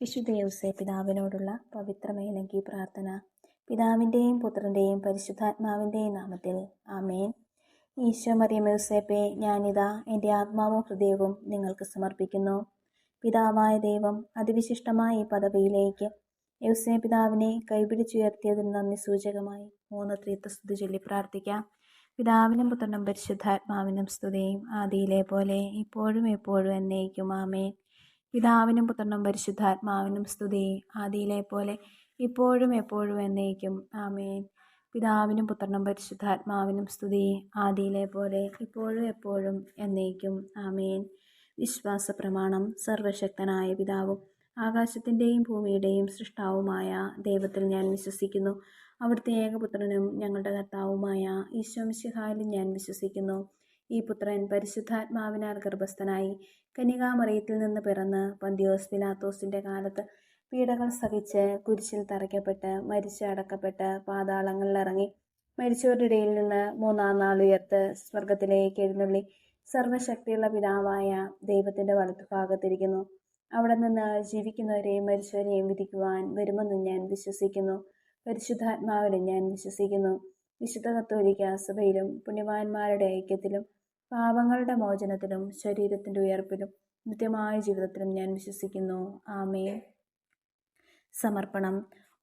വിശുദ്ധ യൗസേ പിതാവിനോടുള്ള പവിത്രമേലങ്കി പ്രാർത്ഥന. പിതാവിൻ്റെയും പുത്രൻ്റെയും പരിശുദ്ധാത്മാവിൻ്റെയും നാമത്തിൽ ആമേൻ. ഈശോ മറിയം യൗസേപ്പേ, ഞാനിതാ എൻ്റെ ആത്മാവും ഹൃദയവും നിങ്ങൾക്ക് സമർപ്പിക്കുന്നു. പിതാവായ ദൈവം അതിവിശിഷ്ടമായ ഈ പദവിയിലേക്ക് യൗസേ പിതാവിനെ കൈപിടിച്ചുയർത്തിയതിന് നന്ദി സൂചകമായി 3 ത്രിത്വസ്തുതി ചൊല്ലി പ്രാർത്ഥിക്കാം. പിതാവിനും പുത്രനും പരിശുദ്ധാത്മാവിനും സ്തുതിയും ആദിയിലെ പോലെ ഇപ്പോഴും എപ്പോഴും എന്നേക്കും ആമേൻ. പിതാവിനും പുത്രനും പരിശുദ്ധാത്മാവിനും സ്തുതി, ആദിയിലെ പോലെ ഇപ്പോഴും എപ്പോഴും എന്നേക്കും ആമേൻ. പിതാവിനും പുത്രനും പരിശുദ്ധാത്മാവിനും സ്തുതി, ആദിയിലെ പോലെ ഇപ്പോഴും എപ്പോഴും എന്നേക്കും ആമേൻ. വിശ്വാസ പ്രമാണം. സർവശക്തനായ പിതാവും ആകാശത്തിൻ്റെയും ഭൂമിയുടെയും സൃഷ്ടാവുമായ ദൈവത്തിൽ ഞാൻ വിശ്വസിക്കുന്നു. അവിടുത്തെ ഏകപുത്രനും ഞങ്ങളുടെ കർത്താവുമായ ഈശോ മിശിഹായിലും ഞാൻ വിശ്വസിക്കുന്നു. ഈ പുത്രൻ പരിശുദ്ധാത്മാവിനാൽ ഗർഭസ്ഥനായി കന്യകാമറിയത്തിൽ നിന്ന് പിറന്ന് പന്തിയോസ് പിലാത്തോസിൻ്റെ കാലത്ത് പീഡകൾ സഹിച്ച് കുരിശിൽ തറയ്ക്കപ്പെട്ട് മരിച്ച് അടക്കപ്പെട്ട് പാതാളങ്ങളിലിറങ്ങി മരിച്ചവരുടെ ഇടയിൽ നിന്ന് 3-ാം നാൾ ഉയർത്ത് സ്വർഗത്തിലേക്ക് എഴുന്നള്ളി സർവശക്തിയുള്ള പിതാവായ ദൈവത്തിൻ്റെ വലത്തുഭാഗത്തിരിക്കുന്നു. അവിടെ നിന്ന് ജീവിക്കുന്നവരെയും മരിച്ചവരെയും വിധിക്കുവാൻ വരുമെന്ന് ഞാൻ വിശ്വസിക്കുന്നു. പരിശുദ്ധാത്മാവിലും ഞാൻ വിശ്വസിക്കുന്നു. വിശുദ്ധ കത്തോലിക്ക സഭയിലും പുണ്യവാന്മാരുടെ ഐക്യത്തിലും പാപങ്ങളുടെ മോചനത്തിലും ശരീരത്തിൻ്റെ ഉയർപ്പിലും നിത്യമായ ജീവിതത്തിലും ഞാൻ വിശ്വസിക്കുന്നു. ആമേൻ. സമർപ്പണം.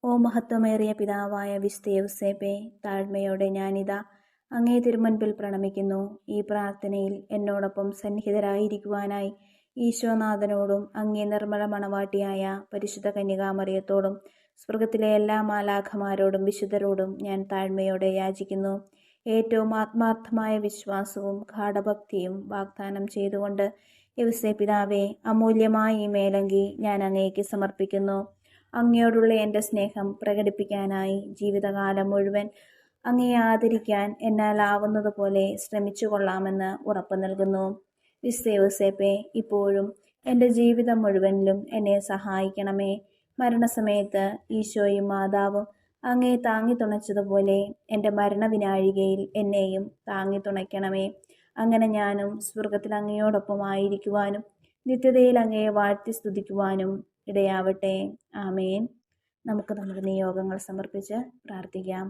ഓ മഹത്വമേറിയ പിതാവായ വിശുദ്ധ യൗസേപ്പേ, താഴ്മയോടെ ഞാനിതാ അങ്ങേ തിരുമുൻപിൽ പ്രണമിക്കുന്നു. ഈ പ്രാർത്ഥനയിൽ എന്നോടൊപ്പം സന്നിഹിതരായിരിക്കുവാനായി ഈശോനാഥനോടും അങ്ങേ നിർമ്മല മണവാട്ടിയായ പരിശുദ്ധ കന്യകാമറിയത്തോടും സ്വർഗത്തിലെ എല്ലാ മാലാഖമാരോടും വിശുദ്ധരോടും ഞാൻ താഴ്മയോടെ യാചിക്കുന്നു. ഏറ്റവും ആത്മാർത്ഥമായ വിശ്വാസവും ഗാഢഭക്തിയും വാഗ്ദാനം ചെയ്തുകൊണ്ട് യൗസേ പിതാവേ, അമൂല്യമായ ഈ മേലങ്കി ഞാൻ അങ്ങേക്ക് സമർപ്പിക്കുന്നു. അങ്ങയോടുള്ള എൻ്റെ സ്നേഹം പ്രകടിപ്പിക്കാനായി ജീവിതകാലം മുഴുവൻ അങ്ങയെ ആദരിക്കാൻ എന്നാൽ ആവുന്നതുപോലെ ശ്രമിച്ചു കൊള്ളാമെന്ന് ഉറപ്പു നൽകുന്നു. വിശുദ്ധ യൗസേപ്പേ, ഇപ്പോഴും എൻ്റെ ജീവിതം മുഴുവനിലും എന്നെ സഹായിക്കണമേ. മരണസമയത്ത് ഈശോയും മാതാവും അങ്ങയെ താങ്ങി തുണച്ചതുപോലെ എൻ്റെ മരണവിനാഴികയിൽ എന്നെയും താങ്ങി തുണയ്ക്കണമേ. അങ്ങനെ ഞാനും സ്വർഗത്തിൽ അങ്ങയോടൊപ്പം ആയിരിക്കുവാനും നിത്യതയിൽ അങ്ങയെ വാഴ്ത്തി സ്തുതിക്കുവാനും ഇടയാവട്ടെ. ആമേൻ. നമുക്ക് നമ്മുടെ നിയോഗങ്ങൾ സമർപ്പിച്ച് പ്രാർത്ഥിക്കാം.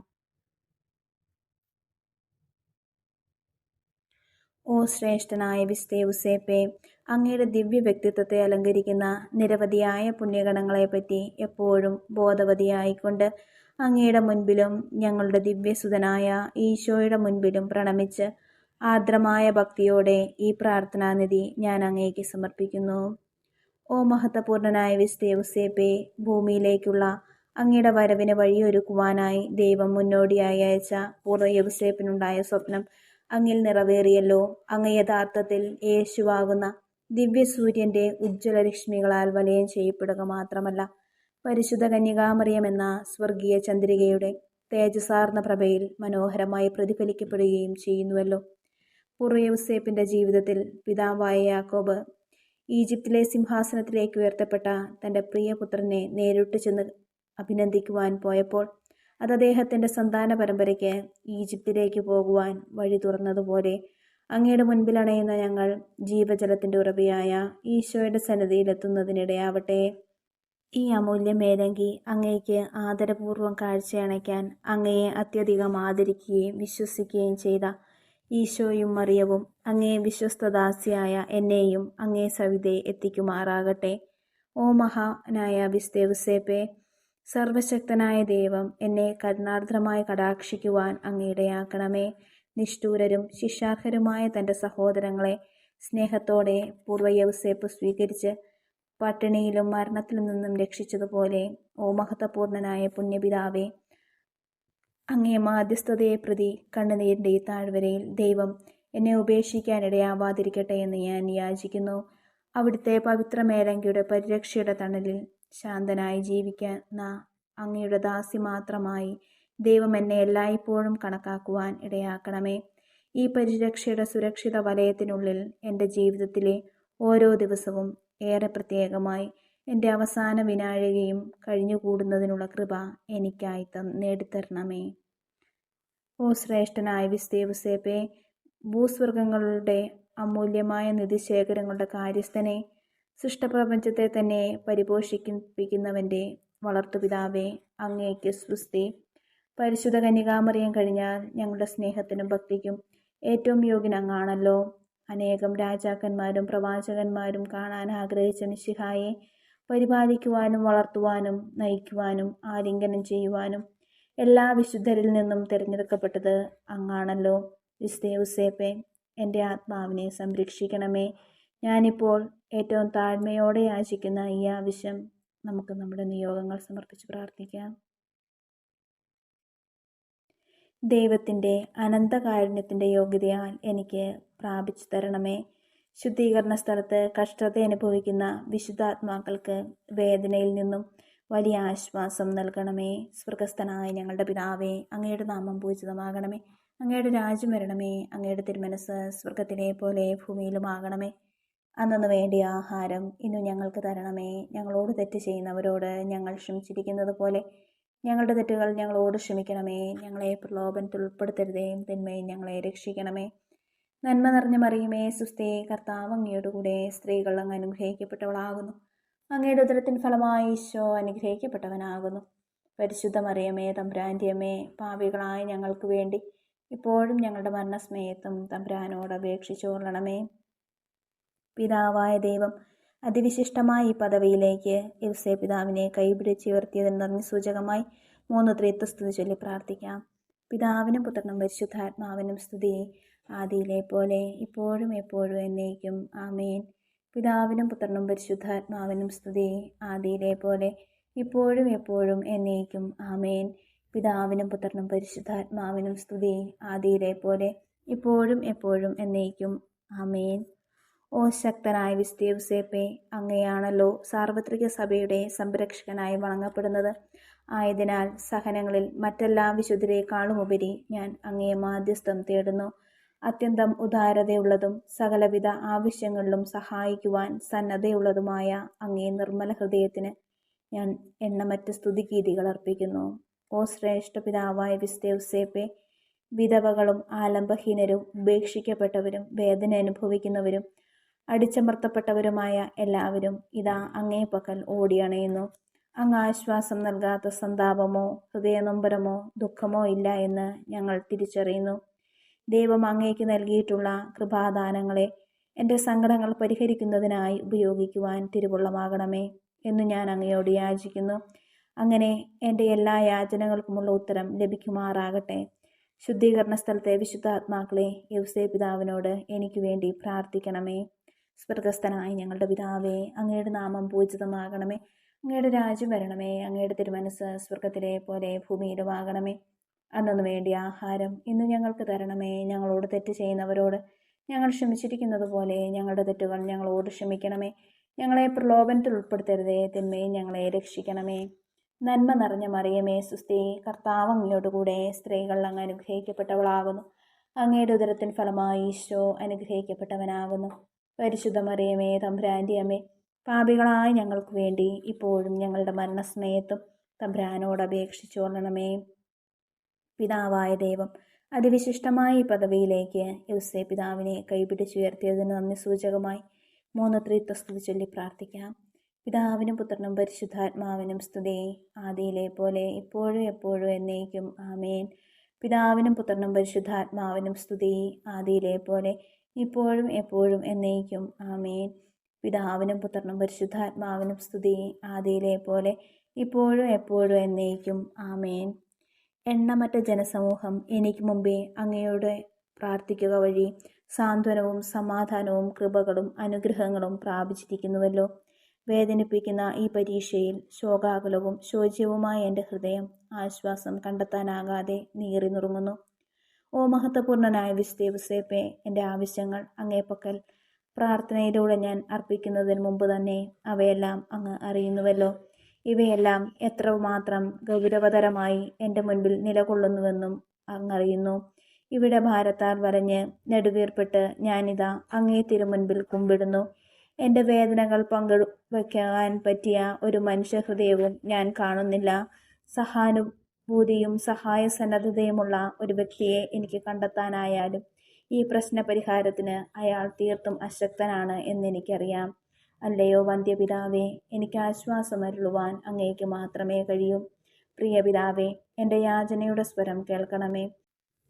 ഓ ശ്രേഷ്ഠനായ വിശുദ്ധ യൗസേപ്പേ, അങ്ങയുടെ ദിവ്യ വ്യക്തിത്വത്തെ അലങ്കരിക്കുന്ന നിരവധിയായ പുണ്യഗണങ്ങളെപ്പറ്റി എപ്പോഴും ബോധവതിയായിക്കൊണ്ട് അങ്ങയുടെ മുൻപിലും ഞങ്ങളുടെ ദിവ്യസുതനായ ഈശോയുടെ മുൻപിലും പ്രണമിച്ച് ആർദ്രമായ ഭക്തിയോടെ ഈ പ്രാർത്ഥനാനിധി ഞാൻ അങ്ങേക്ക് സമർപ്പിക്കുന്നു. ഓ മഹത്വപൂർണനായ വിശുദ്ധ യൗസേപ്പേ, ഭൂമിയിലേക്കുള്ള അങ്ങയുടെ വരവിന് വഴിയൊരുക്കുവാനായി ദൈവം മുന്നോടിയായി അയച്ച പൂർവ്വ യൗസേപ്പിനുണ്ടായ സ്വപ്നം അങ്ങിൽ നിറവേറിയല്ലോ. അങ്ങ് യഥാർത്ഥത്തിൽ യേശുവാകുന്ന ദിവ്യസൂര്യൻ്റെ ഉജ്ജ്വല രശ്മികളാൽ വലയം ചെയ്യപ്പെടുക മാത്രമല്ല, പരിശുദ്ധ കന്യകാമറിയം എന്ന സ്വർഗീയ ചന്ദ്രികയുടെ തേജസാർന്ന പ്രഭയിൽ മനോഹരമായി പ്രതിഫലിക്കപ്പെടുകയും ചെയ്യുന്നുവല്ലോ. പൂർവ്വ യൗസേപ്പിൻ്റെ ജീവിതത്തിൽ പിതാവായ യാക്കോബ് ഈജിപ്തിലെ സിംഹാസനത്തിലേക്ക് ഉയർത്തപ്പെട്ട തൻ്റെ പ്രിയപുത്രനെ നേരിട്ട് ചെന്ന് അഭിനന്ദിക്കുവാൻ പോയപ്പോൾ അത് അദ്ദേഹത്തിൻ്റെ സന്താന പരമ്പരയ്ക്ക് ഈജിപ്തിലേക്ക് പോകുവാൻ വഴി തുറന്നതുപോലെ അങ്ങയുടെ മുൻപിൽ അണയുന്ന ഞങ്ങൾ ജീവജലത്തിൻ്റെ ഉറവയായ ഈശോയുടെ സന്നിധിയിലെത്തുന്നതിനിടയാവട്ടെ. ഈ അമൂല്യ മേലങ്കി അങ്ങേക്ക് ആദരപൂർവ്വം കാഴ്ചയണയ്ക്കാൻ അങ്ങയെ അത്യധികം ആദരിക്കുകയും വിശ്വസിക്കുകയും ചെയ്ത ഈശോയും മറിയവും അങ്ങേ വിശ്വസ്തദാസിയായ എന്നെയും അങ്ങേ സവിധേ എത്തിക്കുമാറാകട്ടെ. ഓ മഹാനായ വിശുദ്ധ യൗസേപ്പേ, സർവശക്തനായ ദൈവം എന്നെ കരുണാർദ്രമായി കടാക്ഷിക്കുവാൻ അങ്ങയിടയാക്കണമേ. നിഷ്ഠൂരരും ശിക്ഷാർഹരുമായ തൻ്റെ സഹോദരങ്ങളെ സ്നേഹത്തോടെ പൂർവ്വ യൗസേപ്പ് സ്വീകരിച്ച് പട്ടിണിയിലും മരണത്തിൽ നിന്നും രക്ഷിച്ചതുപോലെ ഓ മഹത്വപൂർണനായ പുണ്യപിതാവേ, അങ്ങേ മാധ്യസ്ഥതയെ പ്രതി കണ്ണുനീരിൻ്റെ ഈ താഴ്വരയിൽ ദൈവം എന്നെ ഉപേക്ഷിക്കാനിടയാവാതിരിക്കട്ടെ എന്ന് ഞാൻ യാചിക്കുന്നു. അവിടുത്തെ പവിത്ര മേലങ്കിയുടെ പരിരക്ഷയുടെ തണലിൽ ശാന്തനായി ജീവിക്കുന്ന അങ്ങയുടെ ദാസി മാത്രമായി ദൈവം എന്നെ എല്ലായ്പ്പോഴും കണക്കാക്കുവാൻ ഇടയാക്കണമേ. ഈ പരിരക്ഷയുടെ സുരക്ഷിത വലയത്തിനുള്ളിൽ എൻ്റെ ജീവിതത്തിലെ ഓരോ ദിവസവും ഏറെ പ്രത്യേകമായി എൻ്റെ അവസാന വിനാഴികയും കഴിഞ്ഞുകൂടുന്നതിനുള്ള കൃപ എനിക്കായി നേടിത്തരണമേ. ഓ ശ്രേഷ്ഠനായ വിശുദ്ധ യൗസേപ്പേ, ഭൂസ്വർഗങ്ങളുടെ അമൂല്യമായ നിധിശേഖരങ്ങളുടെ കാര്യസ്ഥനെ, സൃഷ്ടപ്രപഞ്ചത്തെ തന്നെ പരിപോഷിപ്പിക്കുന്നവൻ്റെ വളർത്തുപിതാവേ, അങ്ങേക്ക് സ്തുതി. പരിശുദ്ധ കന്യകാമറിയം കഴിഞ്ഞാൽ ഞങ്ങളുടെ സ്നേഹത്തിനും ഭക്തിക്കും ഏറ്റവും യോഗ്യൻ അങ്ങാണല്ലോ. അനേകം രാജാക്കന്മാരും പ്രവാചകന്മാരും കാണാൻ ആഗ്രഹിച്ച മിശിഹായെ പരിപാലിക്കുവാനും വളർത്തുവാനും നയിക്കുവാനും ആലിംഗനം ചെയ്യുവാനും എല്ലാ വിശുദ്ധരിൽ നിന്നും തിരഞ്ഞെടുക്കപ്പെട്ടത് അങ്ങാണല്ലോ. വിശുദ്ധ യൗസേപ്പേ, എൻ്റെ ആത്മാവിനെ സംരക്ഷിക്കണമേ. ഞാനിപ്പോൾ ഏറ്റവും താഴ്മയോടെ യാചിക്കുന്ന ഈ ആവശ്യം നമുക്ക് നമ്മുടെ നിയോഗങ്ങൾ സമർപ്പിച്ച് പ്രാർത്ഥിക്കാം. ദൈവത്തിൻ്റെ അനന്തകാരുണ്യത്തിൻ്റെ യോഗ്യതയാൽ എനിക്ക് പ്രാപിച്ചു തരണമേ. ശുദ്ധീകരണ സ്ഥലത്ത് കഷ്ടത അനുഭവിക്കുന്ന വിശുദ്ധാത്മാക്കൾക്ക് വേദനയിൽ നിന്നും വലിയ ആശ്വാസം നൽകണമേ. സ്വർഗസ്ഥനായ ഞങ്ങളുടെ പിതാവേ, അങ്ങയുടെ നാമം പൂജിതമാകണമേ. അങ്ങയുടെ രാജ്യം വരണമേ. അങ്ങയുടെ തിരുമനസ് സ്വർഗത്തിലെ പോലെ ഭൂമിയിലുമാകണമേ. അന്നു വേണ്ടിയ ആഹാരം ഇന്നു ഞങ്ങൾക്ക് തരണമേ. ഞങ്ങളോട് തെറ്റ് ചെയ്യുന്നവരോട് ഞങ്ങൾ ക്ഷമിച്ചിരിക്കുന്നത് പോലെ ഞങ്ങളുടെ തെറ്റുകൾ ഞങ്ങളോട് ക്ഷമിക്കണമേ. ഞങ്ങളെ പ്രലോഭനത്തിൽ ഉൾപ്പെടുത്തരുതേ, തിന്മയിൽ ഞങ്ങളെ രക്ഷിക്കണമേ. നന്മ നിറഞ്ഞ മറിയമേ, സുസ്ഥേ, കർത്താവ് അങ്ങയുടെ കൂടെ, സ്ത്രീകൾ അങ്ങ് അനുഗ്രഹിക്കപ്പെട്ടവളാകുന്നു. അങ്ങയുടെ ഉദരത്തിൻ ഫലമായി ഈശോ അനുഗ്രഹിക്കപ്പെട്ടവനാകുന്നു. പരിശുദ്ധ മറിയമേ, തമ്പുരാൻ്റെ അമ്മേ, പാപികളായ ഞങ്ങൾക്ക് വേണ്ടി ഇപ്പോഴും ഞങ്ങളുടെ മരണസമയത്തും തമ്പുരാനോട് അപേക്ഷിച്ചുകൊള്ളണമേ. പിതാവായ ദൈവം അതിവിശിഷ്ടമായ ഈ പദവിയിലേക്ക് യൗസേപ്പ് പിതാവിനെ കൈപിടിച്ചുയർത്തിയതിന് നന്ദി സൂചകമായി 3 ത്രിത്വസ്തുതി ചൊല്ലി പ്രാർത്ഥിക്കാം. പിതാവിനും പുത്രനും പരിശുദ്ധാത്മാവിനും സ്തുതി, ആദിയിലെ പോലെ ഇപ്പോഴും എപ്പോഴും എന്നേക്കും ആമേൻ. പിതാവിനും പുത്രനും പരിശുദ്ധാത്മാവിനും സ്തുതി, ആദിയിലെ പോലെ ഇപ്പോഴും എപ്പോഴും എന്നേക്കും ആമേൻ. പിതാവിനും പുത്രനും പരിശുദ്ധാത്മാവിനും സ്തുതി, ആദിയിലെ പോലെ ഇപ്പോഴും എപ്പോഴും എന്നേക്കും ആമേൻ. ഓ ശക്തനായ വിശുദ്ധ യൗസേപ്പേ, അങ്ങയാണല്ലോ സാർവത്രിക സഭയുടെ സംരക്ഷകനായി വണങ്ങപ്പെടുന്നത്. ആയതിനാൽ സഹനങ്ങളിൽ മറ്റെല്ലാ വിശുദ്ധരെക്കാളുമുപരി ഞാൻ അങ്ങയെ മാധ്യസ്ഥം തേടുന്നു. അത്യന്തം ഉദാരതയുള്ളതും സകലവിധ ആവശ്യങ്ങളിലും സഹായിക്കുവാൻ സന്നദ്ധയുള്ളതുമായ അങ്ങേ നിർമ്മല ഹൃദയത്തിന് ഞാൻ എണ്ണമറ്റ സ്തുതിഗീതികൾ അർപ്പിക്കുന്നു. ഓ ശ്രേഷ്ഠ പിതാവായ വിശുദ്ധ യൗസേപ്പേ, വിധവകളും ആലംബഹീനരും ഉപേക്ഷിക്കപ്പെട്ടവരും വേദന അനുഭവിക്കുന്നവരും അടിച്ചമർത്തപ്പെട്ടവരുമായ എല്ലാവരും ഇതാ അങ്ങേ പക്കൽ ഓടിയണയുന്നു. അങ്ങ് ആശ്വാസം നൽകാത്ത സന്താപമോ ഹൃദയനൊമ്പരമോ ദുഃഖമോ ഇല്ല എന്ന് ഞങ്ങൾ തിരിച്ചറിയുന്നു. ദൈവം അങ്ങേക്ക് നൽകിയിട്ടുള്ള കൃപാദാനങ്ങളെ എൻ്റെ സങ്കടങ്ങൾ പരിഹരിക്കുന്നതിനായി ഉപയോഗിക്കുവാൻ തിരുവുള്ളമാകണമേ എന്ന് ഞാൻ അങ്ങയോട് യാചിക്കുന്നു. അങ്ങനെ എൻ്റെ എല്ലാ യാചനകൾക്കുമുള്ള ഉത്തരം ലഭിക്കുമാറാകട്ടെ. ശുദ്ധീകരണ സ്ഥലത്തെ വിശുദ്ധാത്മാക്കളെ യൗസേപ്പ് പിതാവിനോട് എനിക്ക് വേണ്ടി പ്രാർത്ഥിക്കണമേ. സ്വർഗസ്ഥനായ ഞങ്ങളുടെ പിതാവേ, അങ്ങയുടെ നാമം പൂജിതമാകണമേ. അങ്ങയുടെ രാജ്യം വരണമേ. അങ്ങയുടെ തിരുമനസ് സ്വർഗത്തിലെ പോലെ ഭൂമിയിലുമാകണമേ. അന്നു വേണ്ടിയ ആഹാരം ഇന്ന് ഞങ്ങൾക്ക് തരണമേ. ഞങ്ങളോട് തെറ്റ് ചെയ്യുന്നവരോട് ഞങ്ങൾ ക്ഷമിച്ചിരിക്കുന്നത് പോലെ ഞങ്ങളുടെ തെറ്റുകൾ ഞങ്ങളോട് ക്ഷമിക്കണമേ. ഞങ്ങളെ പ്രലോഭനത്തിൽ ഉൾപ്പെടുത്തരുതേ, തിന്മയിൽ ഞങ്ങളെ രക്ഷിക്കണമേ. നന്മ നിറഞ്ഞ മറിയമേ, സുസ്ഥി, കർത്താവ് അങ്ങയോട് കൂടെ, സ്ത്രീകൾ അങ്ങ് അനുഗ്രഹിക്കപ്പെട്ടവളാകുന്നു. അങ്ങയുടെ ഉദരത്തിൻ ഫലമായി ഈശോ അനുഗ്രഹിക്കപ്പെട്ടവനാകുന്നു. പരിശുദ്ധ മറിയമേ, തമ്പുരാൻ്റെ അമ്മേ, പാപികളായ ഞങ്ങൾക്ക് വേണ്ടി ഇപ്പോഴും ഞങ്ങളുടെ മരണസമയത്തും തമ്പുരാനോട് അപേക്ഷിച്ചു കൊള്ളണമേ. പിതാവായ ദൈവം അതിവിശിഷ്ടമായ ഈ പദവിയിലേക്ക് യൗസേപ്പ് പിതാവിനെ കൈപിടിച്ചുയർത്തിയതിന് നന്ദി സൂചകമായി 3 ത്രിത്വസ്തുതി ചൊല്ലി പ്രാർത്ഥിക്കാം. പിതാവിനും പുത്രനും പരിശുദ്ധാത്മാവിനും സ്തുതി, ആദിയിലെ പോലെ ഇപ്പോഴും എപ്പോഴും എന്നേക്കും ആമേൻ. പിതാവിനും പുത്രനും പരിശുദ്ധാത്മാവിനും സ്തുതി, ആദിയിലെ പോലെ ഇപ്പോഴും എപ്പോഴും എന്നേക്കും ആമേൻ. പിതാവിനും പുത്രനും പരിശുദ്ധാത്മാവിനും സ്തുതി, ആദിയിലെ പോലെ ഇപ്പോഴും എപ്പോഴും എന്നേക്കും ആമേൻ. എണ്ണമറ്റ ജനസമൂഹം എനിക്ക് മുമ്പേ അങ്ങയോട് പ്രാർത്ഥിക്കുക വഴി സാന്ത്വനവും സമാധാനവും കൃപകളും അനുഗ്രഹങ്ങളും പ്രാപിച്ചിരിക്കുന്നുവല്ലോ. വേദനിപ്പിക്കുന്ന ഈ പരീക്ഷയിൽ ശോകാകുലവും ശോച്യവുമായ എൻ്റെ ഹൃദയം ആശ്വാസം കണ്ടെത്താനാകാതെ നീറി നുറുങ്ങുന്നു. ഓ മഹത്വപൂർണനായ വിശുദ്ധ യൗസേപ്പേ, എൻ്റെ ആവശ്യങ്ങൾ അങ്ങേപ്പക്കൽ പ്രാർത്ഥനയിലൂടെ ഞാൻ അർപ്പിക്കുന്നതിന് മുമ്പ് തന്നെ അവയെല്ലാം അങ്ങ് അറിയുന്നുവല്ലോ. ഇവയെല്ലാം എത്രമാത്രം ഗൗരവതരമായി എൻ്റെ മുൻപിൽ നിലകൊള്ളുന്നുവെന്നും അങ്ങറിയുന്നു. ഇവിടെ ഭാരത്താൽ വരഞ്ഞ് നെടുവീർപ്പിട്ട് ഞാനിതാ അങ്ങേ തിരുമുൻപിൽ കുമ്പിടുന്നു. എൻ്റെ വേദനകൾ പങ്കുവയ്ക്കാൻ പറ്റിയ ഒരു മനുഷ്യഹൃദയവും ഞാൻ കാണുന്നില്ല. സഹാനുഭൂതിയും സഹായസന്നദ്ധതയുമുള്ള ഒരു വ്യക്തിയെ എനിക്ക് കണ്ടെത്താനായാലും ഈ പ്രശ്ന പരിഹാരത്തിന് അയാൾ തീർത്തും അശക്തനാണ് എന്നെനിക്കറിയാം. അല്ലയോ വന്ധ്യപിതാവേ, എനിക്ക് ആശ്വാസമരുളുവാൻ അങ്ങേക്ക് മാത്രമേ കഴിയൂ. പ്രിയ പിതാവേ, എൻ്റെ യാചനയുടെ സ്വരം കേൾക്കണമേ.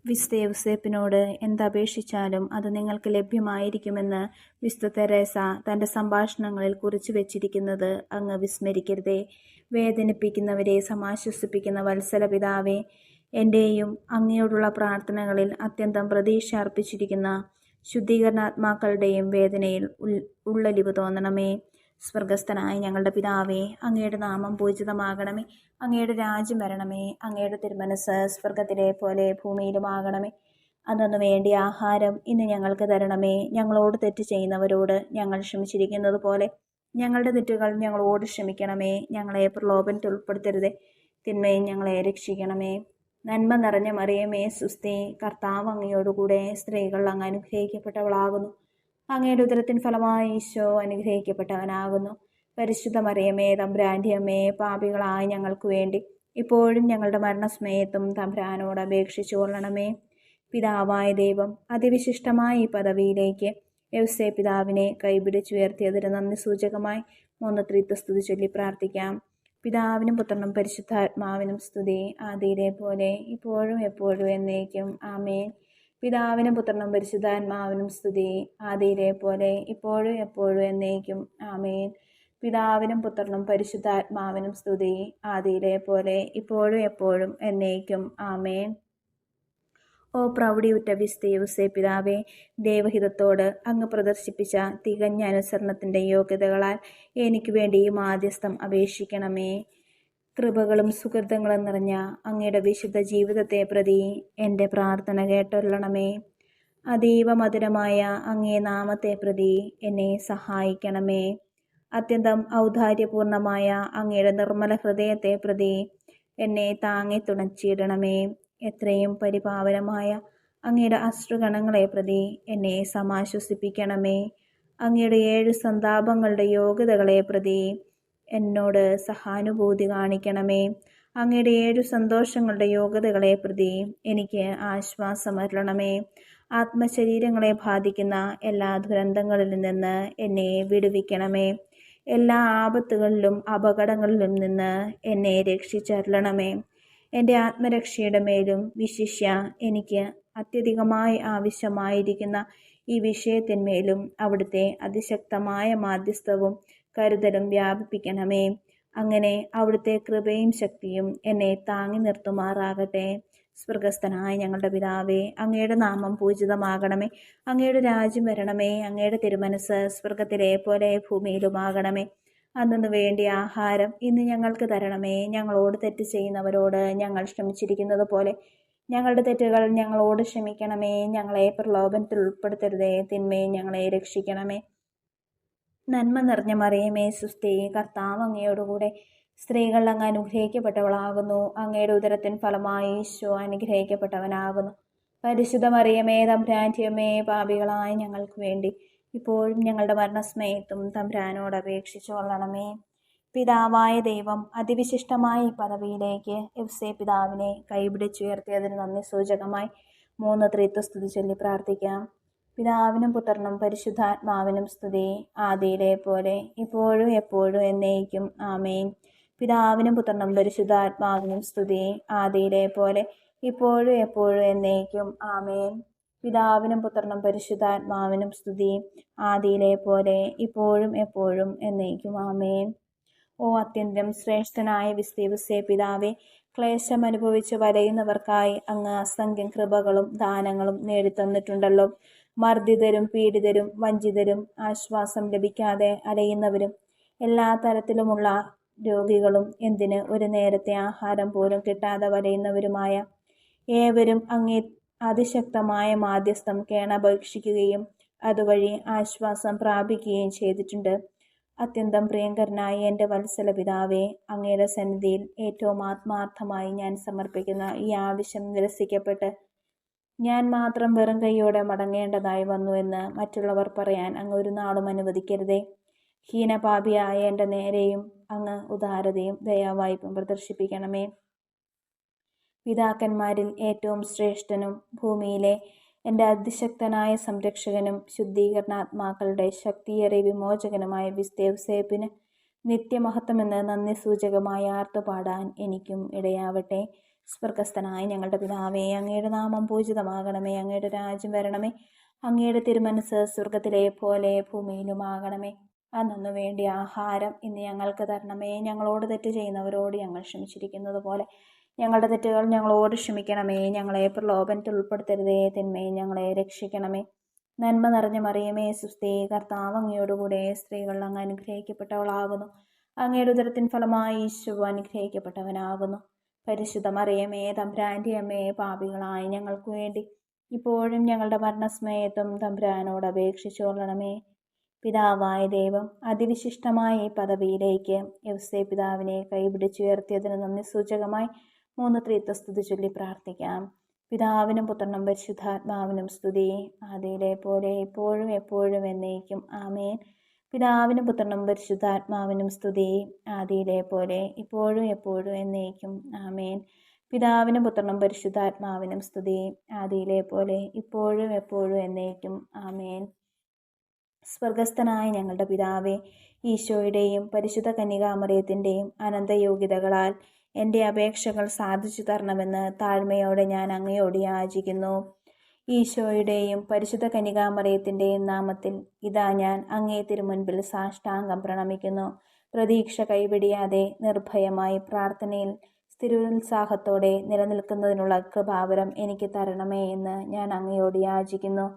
വിശുദ്ധ യൗസേപ്പിനോട് എന്തപേക്ഷിച്ചാലും അത് നിങ്ങൾക്ക് ലഭ്യമായിരിക്കുമെന്ന് വിശുദ്ധ തെരേസ തൻ്റെ സംഭാഷണങ്ങളിൽ കുറിച്ചു വച്ചിരിക്കുന്നത് അങ്ങ് വിസ്മരിക്കരുതേ. വേദനിപ്പിക്കുന്നവരെ സമാശ്വസിപ്പിക്കുന്ന വത്സല പിതാവേ, എൻ്റെയും അങ്ങയോടുള്ള പ്രാർത്ഥനകളിൽ അത്യന്തം പ്രതീക്ഷ അർപ്പിച്ചിരിക്കുന്ന ശുദ്ധീകരണാത്മാക്കളുടെയും വേദനയിൽ ഉള്ളലിവ് തോന്നണമേ. സ്വർഗസ്ഥനായ ഞങ്ങളുടെ പിതാവേ, അങ്ങയുടെ നാമം പൂജിതമാകണമേ. അങ്ങയുടെ രാജ്യം വരണമേ. അങ്ങയുടെ തിരുമനസ് സ്വർഗത്തിലെ പോലെ ഭൂമിയിലുമാകണമേ. അന്നു വേണ്ടിയ ആഹാരം ഇന്ന് ഞങ്ങൾക്ക് തരണമേ. ഞങ്ങളോട് തെറ്റ് ചെയ്യുന്നവരോട് ഞങ്ങൾ ക്ഷമിച്ചിരിക്കുന്നത് പോലെ ഞങ്ങളുടെ തെറ്റുകൾ ഞങ്ങളോട് ക്ഷമിക്കണമേ. ഞങ്ങളെ പ്രലോഭനത്തിൽ ഉൾപ്പെടുത്തരുതേ, തിന്മയും ഞങ്ങളെ രക്ഷിക്കണമേ. നന്മ നിറഞ്ഞ മറിയമേ സുസ്തി, കർത്താവ് അങ്ങയോടുകൂടെ സ്ത്രീകൾ അങ്ങ് അനുഗ്രഹിക്കപ്പെട്ടവളാകുന്നു. അങ്ങയുടെ ഉദരത്തിൻ ഫലമായി ഈശോ അനുഗ്രഹിക്കപ്പെട്ടവനാകുന്നു. പരിശുദ്ധ മറിയമേ തമ്പുരാൻ്റെ അമ്മേ, പാപികളായ ഞങ്ങൾക്ക് വേണ്ടി ഇപ്പോഴും ഞങ്ങളുടെ മരണസമയത്തും തമ്പുരാനോട് അപേക്ഷിച്ചു കൊള്ളണമേ. പിതാവായ ദൈവം അതിവിശിഷ്ടമായ ഈ പദവിയിലേക്ക് യൗസേപ്പ് പിതാവിനെ കൈപിടിച്ചുയർത്തിയതിന് നന്ദി സൂചകമായി 3 ത്രിത്വസ്തുതി ചൊല്ലി പ്രാർത്ഥിക്കാം. പിതാവിനും പുത്രനും പരിശുദ്ധാത്മാവിനും സ്തുതി, ആദിയിലെ പോലെ ഇപ്പോഴും എപ്പോഴും എന്നേക്കും ആമേൻ. പിതാവിനും പുത്രനും പരിശുദ്ധാത്മാവിനും സ്തുതി, ആദിയിലെ പോലെ ഇപ്പോഴും എപ്പോഴും എന്നേക്കും ആമേൻ. പിതാവിനും പുത്രനും പരിശുദ്ധാത്മാവിനും സ്തുതി, ആദിയിലെ പോലെ ഇപ്പോഴും എപ്പോഴും എന്നേക്കും ആമേൻ. ഓ പ്രൗഢിയുറ്റ വിശുദ്ധ യൗസേപ്പ് പിതാവേ, ദൈവഹിതത്തോട് അങ്ങ് പ്രദർശിപ്പിച്ച തികഞ്ഞ അനുസരണത്തിൻ്റെ യോഗ്യതകളാൽ എനിക്ക് വേണ്ടി മാധ്യസ്ഥം അപേക്ഷിക്കണമേ. കൃപകളും സുഹൃതങ്ങളും നിറഞ്ഞ അങ്ങയുടെ വിശുദ്ധ ജീവിതത്തെ പ്രതി എൻ്റെ പ്രാർത്ഥന കേട്ടൊല്ലണമേ. അതീവ മധുരമായ അങ്ങേ നാമത്തെ പ്രതി എന്നെ സഹായിക്കണമേ. അത്യന്തം ഔദാര്യപൂർണമായ അങ്ങയുടെ നിർമ്മല ഹൃദയത്തെ പ്രതി എന്നെ താങ്ങി തുണച്ചിടണമേ. എത്രയും പരിപാവനമായ അങ്ങയുടെ അശ്രുഗണങ്ങളെ പ്രതി എന്നെ സമാശ്വസിപ്പിക്കണമേ. അങ്ങയുടെ 7 സന്താപങ്ങളുടെ യോഗ്യതകളെ പ്രതി എന്നോട് സഹാനുഭൂതി കാണിക്കണമേ. അങ്ങയുടെ 7 സന്തോഷങ്ങളുടെ യോഗ്യതകളെ പ്രതി എനിക്ക് ആശ്വാസമരുളണമേ. ആത്മശരീരങ്ങളെ ബാധിക്കുന്ന എല്ലാ ദുരന്തങ്ങളിൽ നിന്ന് എന്നെ വിടുവിക്കണമേ. എല്ലാ ആപത്തുകളിലും അപകടങ്ങളിലും നിന്ന് എന്നെ രക്ഷിച്ചരുളണമേ. എൻ്റെ ആത്മരക്ഷയുടെ മേലും വിശിഷ്യ എനിക്ക് അത്യധികമായി ആവശ്യമായിരിക്കുന്ന ഈ വിഷയത്തിന്മേലും അവിടുത്തെ അതിശക്തമായ മാധ്യസ്ഥവും കരുതലും വ്യാപിപ്പിക്കണമേ. അങ്ങനെ അവിടുത്തെ കൃപയും ശക്തിയും എന്നെ താങ്ങി നിർത്തുമാറാകട്ടെ. സ്വർഗസ്ഥനായ ഞങ്ങളുടെ പിതാവേ, അങ്ങയുടെ നാമം പൂജിതമാകണമേ. അങ്ങയുടെ രാജ്യം വരണമേ. അങ്ങയുടെ തിരുമനസ് സ്വർഗത്തിലെ പോലെ ഭൂമിയിലുമാകണമേ. അന്നു വേണ്ടിയ ആഹാരം ഇന്ന് ഞങ്ങൾക്ക് തരണമേ. ഞങ്ങളോട് തെറ്റ് ചെയ്യുന്നവരോട് ഞങ്ങൾ ക്ഷമിച്ചിരിക്കുന്നത് പോലെ ഞങ്ങളുടെ തെറ്റുകൾ ഞങ്ങളോട് ക്ഷമിക്കണമേ. ഞങ്ങളെ പ്രലോഭനത്തിൽ ഉൾപ്പെടുത്തരുതേ, തിന്മയും ഞങ്ങളെ രക്ഷിക്കണമേ. നന്മ നിറഞ്ഞ മറിയമേ സുസ്തി, കർത്താവ് അങ്ങയോടുകൂടെ സ്ത്രീകൾ അങ്ങ് അനുഗ്രഹിക്കപ്പെട്ടവളാകുന്നു. അങ്ങയുടെ ഉദരത്തിൻ ഫലമായി ഈശോ അനുഗ്രഹിക്കപ്പെട്ടവനാകുന്നു. പരിശുദ്ധ മറിയമേ തമ്പുരാൻ്റെ അമ്മേ, പാപികളായ ഞങ്ങൾക്ക് വേണ്ടി ഇപ്പോഴും ഞങ്ങളുടെ മരണസമയത്തും തമ്പുരാനോട് അപേക്ഷിച്ചു കൊള്ളണമേ. പിതാവായ ദൈവം അതിവിശിഷ്ടമായ ഈ പദവിയിലേക്ക് യൗസേപ്പ് പിതാവിനെ കൈപിടിച്ചുയർത്തിയതിന് നന്ദി സൂചകമായി 3 ത്രിത്വസ്തുതി ചൊല്ലി പ്രാർത്ഥിക്കാം. പിതാവിനും പുത്രനും പരിശുദ്ധാത്മാവിനും സ്തുതി, ആദിയിലെ പോലെ ഇപ്പോഴും എപ്പോഴും എന്നേക്കും ആമേൻ. പിതാവിനും പുത്രനും പരിശുദ്ധാത്മാവിനും സ്തുതി, ആദിയിലെ പോലെ ഇപ്പോഴും എപ്പോഴും എന്നേക്കും ആമേൻ. പിതാവിനും പുത്രനും പരിശുദ്ധാത്മാവിനും സ്തുതി, ആദിയിലെ പോലെ ഇപ്പോഴും എപ്പോഴും എന്നേക്കും ആമേൻ. ഓ അത്യന്തം ശ്രേഷ്ഠനായ വിശുദ്ധ യൗസേപ്പ് പിതാവേ, ക്ലേശം അനുഭവിച്ച് വലയുന്നവർക്കായി അങ്ങ് അസംഖ്യം കൃപകളും ദാനങ്ങളും നേടിത്തന്നിട്ടുണ്ടല്ലോ. മർദ്ദിതരും പീഡിതരും വഞ്ചിതരും ആശ്വാസം ലഭിക്കാതെ അലയുന്നവരും എല്ലാ തരത്തിലുമുള്ള രോഗികളും എന്തിന് ഒരു നേരത്തെ ആഹാരം പോലും കിട്ടാതെ വലയുന്നവരുമായ ഏവരും അങ്ങേ അതിശക്തമായ മാധ്യസ്ഥം കേണപേക്ഷിക്കുകയും അതുവഴി ആശ്വാസം പ്രാപിക്കുകയും ചെയ്തിട്ടുണ്ട്. അത്യന്തം പ്രിയങ്കരനായ എൻ്റെ വത്സല പിതാവേ, അങ്ങയുടെ സന്നിധിയിൽ ഏറ്റവും ആത്മാർത്ഥമായി ഞാൻ സമർപ്പിക്കുന്ന ഈ ആവശ്യം നിരസിക്കപ്പെട്ട് ഞാൻ മാത്രം വെറും കൈയോടെ മടങ്ങേണ്ടതായി വന്നുവെന്ന് മറ്റുള്ളവർ പറയാൻ അങ്ങ് ഒരു നാളും അനുവദിക്കരുതേ. ഹീനപാപിയായ എൻ്റെ നേരെയും അങ്ങ് ഉദാരതയും ദയാവായ്പും പ്രദർശിപ്പിക്കണമേ. പിതാക്കന്മാരിൽ ഏറ്റവും ശ്രേഷ്ഠനും ഭൂമിയിലെ എൻ്റെ അതിശക്തനായ സംരക്ഷകനും ശുദ്ധീകരണാത്മാക്കളുടെ ശക്തിയേറിയ വിമോചകനുമായ വിസ്തേവ്സേപ്പിന് നിത്യമഹത്വമെന്ന് നന്ദി സൂചകമായ ആർത്തുപാടാൻ എനിക്കും ഇടയാവട്ടെ. സ്വർഗസ്ഥനായ ഞങ്ങളുടെ പിതാവേ, അങ്ങയുടെ നാമം പൂജിതമാകണമേ. അങ്ങയുടെ രാജ്യം വരണമേ. അങ്ങയുടെ തിരുമനസ് സ്വർഗത്തിലെ പോലെ ഭൂമിയിലുമാകണമേ. അന്നു വേണ്ടിയ ആഹാരം ഇന്ന് ഞങ്ങൾക്ക് തരണമേ. ഞങ്ങളോട് തെറ്റ് ചെയ്യുന്നവരോട് ഞങ്ങൾ ക്ഷമിച്ചിരിക്കുന്നത് പോലെ ഞങ്ങളുടെ തെറ്റുകൾ ഞങ്ങളോട് ക്ഷമിക്കണമേ. ഞങ്ങളെ പ്രലോഭനത്തിൽ ഉൾപ്പെടുത്തരുതേ, തിന്മയെ ഞങ്ങളെ രക്ഷിക്കണമേ. നന്മ നിറഞ്ഞ മറിയമേ, സുസ്ഥി, കർത്താവ് അങ്ങയോടുകൂടെ സ്ത്രീകൾ അങ്ങ് അനുഗ്രഹിക്കപ്പെട്ടവളാകുന്നു. അങ്ങയുടെ ഉദരത്തിൻ ഫലമായി ഈശോ അനുഗ്രഹിക്കപ്പെട്ടവനാകുന്നു. പരിശുദ്ധ മറിയമേ, തമ്പുരാൻ്റെ അമ്മേ, പാപികളായി ഞങ്ങൾക്ക് വേണ്ടി ഇപ്പോഴും ഞങ്ങളുടെ മരണസമയത്തും തമ്പുരാനോട് അപേക്ഷിച്ചുകൊള്ളണമേ. പിതാവായ ദൈവം അതിവിശിഷ്ടമായ ഈ പദവിയിലേക്ക് യൗസേപ്പ് പിതാവിനെ കൈപിടിച്ചുയർത്തിയതിന് നന്ദി സൂചകമായി 3 ത്രിത്വസ്തുതി ചൊല്ലി പ്രാർത്ഥിക്കാം. പിതാവിനും പുത്രനും പരിശുദ്ധാത്മാവിനും സ്തുതി, ആദിയിലെ പോലെ ഇപ്പോഴും എപ്പോഴും എന്നേക്കും ആമേൻ. പിതാവിനും പുത്രനും പരിശുദ്ധാത്മാവിനും സ്തുതി, ആദിയിലെ പോലെ ഇപ്പോഴും എപ്പോഴും എന്നേക്കും ആമേൻ. പിതാവിനും പുത്രനും പരിശുദ്ധാത്മാവിനും സ്തുതി, ആദിയിലെ പോലെ ഇപ്പോഴും എപ്പോഴും എന്നേക്കും ആമേൻ. സ്വർഗസ്ഥനായ ഞങ്ങളുടെ പിതാവേ, ഈശോയുടെയും പരിശുദ്ധ കന്യകാമറിയത്തിൻ്റെയും അനന്തയോഗ്യതകളാൽ എൻ്റെ അപേക്ഷകൾ സാധിച്ചു തരണമെന്ന് താഴ്മയോടെ ഞാൻ അങ്ങയോട് യാചിക്കുന്നു. ഈശോയുടെയും പരിശുദ്ധ കന്യകാമറിയത്തിൻ്റെയും നാമത്തിൽ ഇതാ ഞാൻ അങ്ങേ തിരുമുൻപിൽ സാഷ്ടാംഗം പ്രണമിക്കുന്നു. പ്രതീക്ഷ കൈവിടിയാതെ നിർഭയമായി പ്രാർത്ഥനയിൽ സ്ഥിരോത്സാഹത്തോടെ നിലനിൽക്കുന്നതിനുള്ള കൃപാവരം എനിക്ക് തരണമേ എന്ന് ഞാൻ അങ്ങയോട് യാചിക്കുന്നു.